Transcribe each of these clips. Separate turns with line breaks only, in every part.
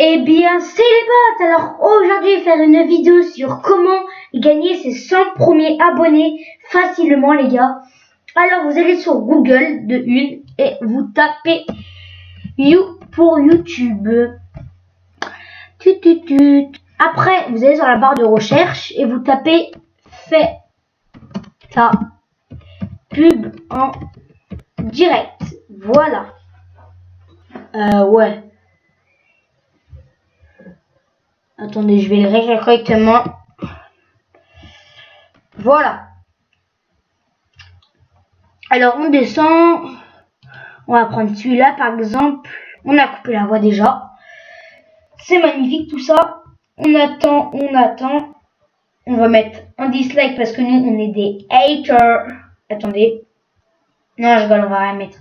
Eh bien, c'est les potes. Alors aujourd'hui, je vais faire une vidéo sur comment gagner ses 100 premiers abonnés facilement, les gars. Alors, vous allez sur Google de une et vous tapez You pour YouTube. Après, vous allez sur la barre de recherche et vous tapez Fais ta pub en direct. Voilà. Ouais. Attendez, je vais le régler correctement. Voilà. Alors, on descend. On va prendre celui-là, par exemple. On a coupé la voix déjà. C'est magnifique, tout ça. On attend. On va mettre un dislike parce que nous, on est des haters. Attendez. Non, je rigole, on va rien mettre.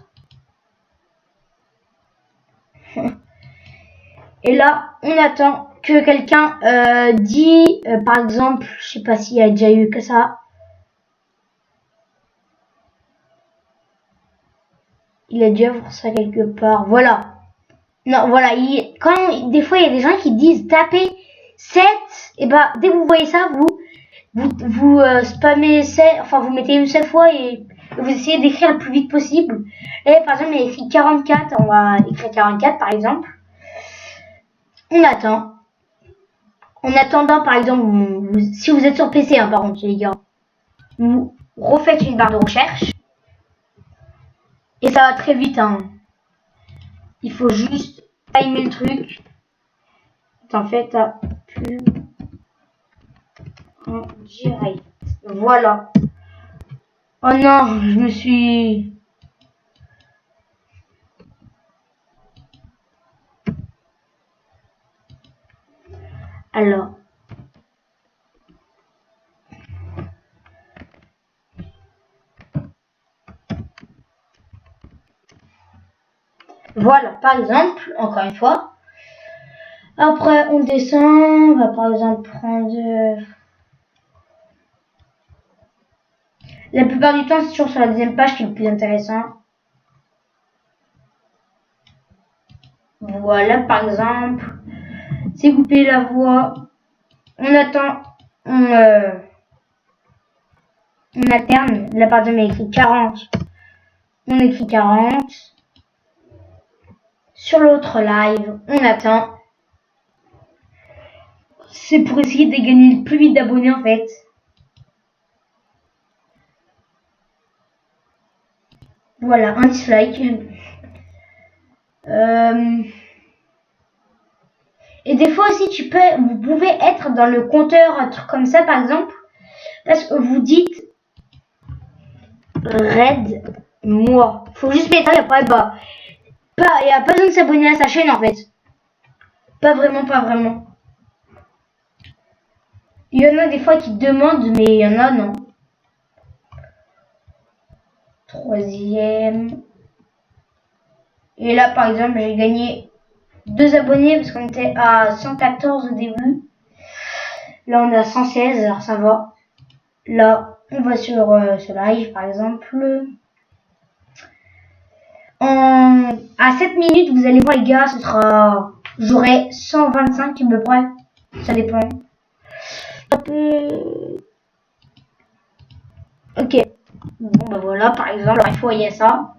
Et là, on attend que quelqu'un dit, par exemple, je sais pas s'il y a déjà eu que ça. Il a dû avoir ça quelque part. Voilà. Non, voilà. Des fois, il y a des gens qui disent taper 7. Et bah, dès que vous voyez ça, vous spammez 7. Enfin, vous mettez une seule fois et vous essayez d'écrire le plus vite possible. Là, par exemple, il y a écrit 44. On va écrire 44, par exemple. On attend. En attendant, par exemple, si vous êtes sur PC, hein, par contre, les gars, vous refaites une barre de recherche. Et ça va très vite, hein. Il faut juste timer le truc. En fait, ta pub en direct. Voilà. Oh non, je me suis... Alors. Voilà, par exemple, encore une fois. Après, on descend. On va par exemple prendre... La plupart du temps, c'est toujours sur la deuxième page qui est le plus intéressant. Voilà, par exemple. C'est couper la voix. On attend. On alterne. Là, par exemple, il y a écrit 40. On écrit 40. Sur l'autre live, on attend. C'est pour essayer de gagner le plus vite d'abonnés, en fait. Voilà, un dislike. Et des fois aussi, vous pouvez être dans le compteur, un truc comme ça, par exemple, parce que vous dites raid moi. Faut juste mettre ça et après, bah, il n'y a pas besoin de s'abonner à sa chaîne, en fait. Pas vraiment. Il y en a des fois qui demandent, mais il y en a non. Troisième. Et là, par exemple, j'ai gagné 2 abonnés parce qu'on était à 114 au début. Là, on est à 116, alors ça va. Là, on va sur ce live, par exemple. À 7 minutes, vous allez voir, les gars, j'aurai 125 à peu près. Ça dépend. Ok. Bon, bah voilà, par exemple, il faut, il y a ça.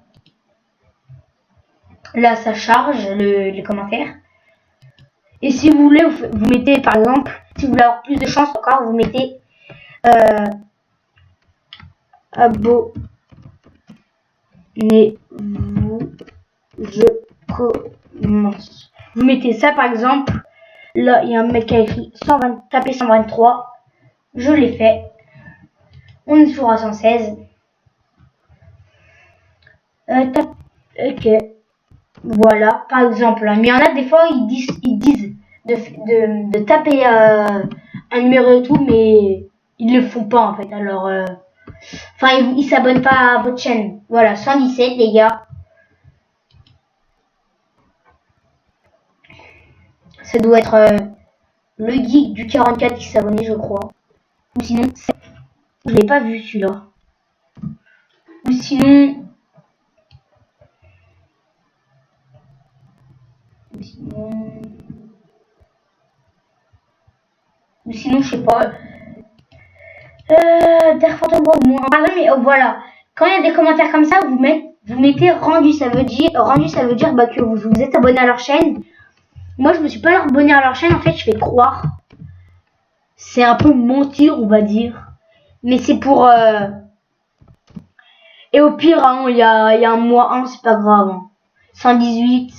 Là, ça charge les commentaires. Et si vous voulez, vous mettez, par exemple, si vous voulez avoir plus de chance encore, vous mettez abonnez-vous, je commence. Vous mettez ça, par exemple. Là, il y a un mec qui a écrit 120, tapez 123. Je l'ai fait. On est sur 116. Ok. Voilà, par exemple. Mais il y en a des fois, ils disent de taper un numéro et tout, mais ils le font pas en fait. Alors, enfin, ils s'abonnent pas à votre chaîne. Voilà, 117 les gars. Ça doit être le geek du 44 qui s'abonnait, je crois. Ou sinon, je l'ai pas vu celui-là. Ou sinon, Ou sinon, je sais pas. D'air fantôme ou moins. Par exemple, voilà. Quand il y a des commentaires comme ça, vous mettez rendu. Ça veut dire bah, que vous êtes abonné à leur chaîne. Moi, je me suis pas abonné à leur chaîne. En fait, je fais croire. C'est un peu mentir, on va dire. Mais c'est pour... Et au pire, hein, il y a un mois 1, c'est pas grave. Hein. 118.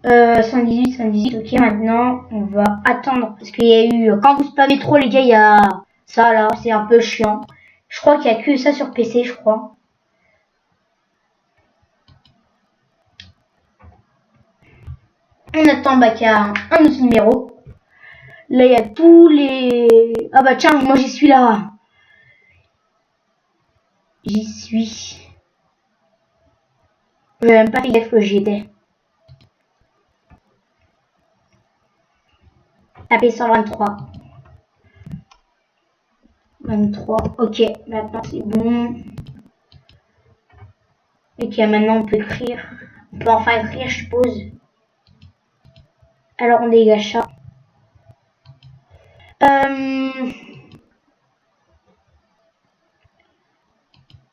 Euh, 118, ok, maintenant, on va attendre. Parce qu'il y a eu... Quand vous spammez trop, les gars, il y a ça, là. C'est un peu chiant. Je crois qu'il y a que ça sur PC, je crois. On attend bah, qu'il y a un autre numéro. Là, il y a tous les... Ah bah tiens, moi, j'y suis là. J'y suis. Je n'ai même pas fait gaffe que j'y étais. Tapez 123. 23. Ok, maintenant c'est bon. Ok, maintenant on peut écrire. On peut enfin écrire, je suppose. Alors on dégage ça.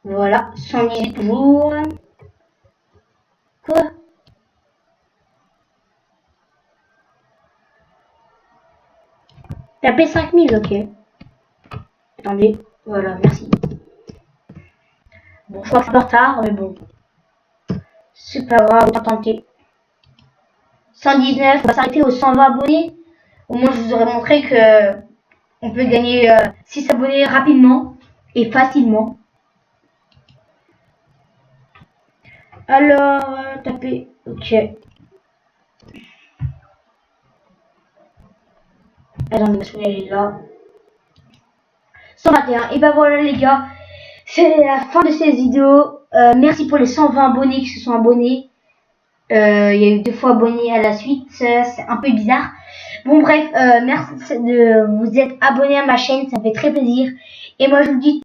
Voilà, 118 jours. Quoi? Tapez 5000, ok. Attendez, voilà, merci. Bon, je crois que c'est en retard, mais bon. C'est pas grave, on va tenter. 119, on va s'arrêter aux 120 abonnés. Au moins, je vous aurais montré que on peut gagner 6 abonnés rapidement et facilement. Alors, tapez, ok. Attendez, ma souris est là. 121. Et ben voilà les gars, c'est la fin de cette vidéo. Merci pour les 120 abonnés qui se sont abonnés. Il y a eu 2 fois abonnés à la suite, c'est un peu bizarre. Bon bref, merci de vous être abonné à ma chaîne, ça me fait très plaisir. Et moi je vous dis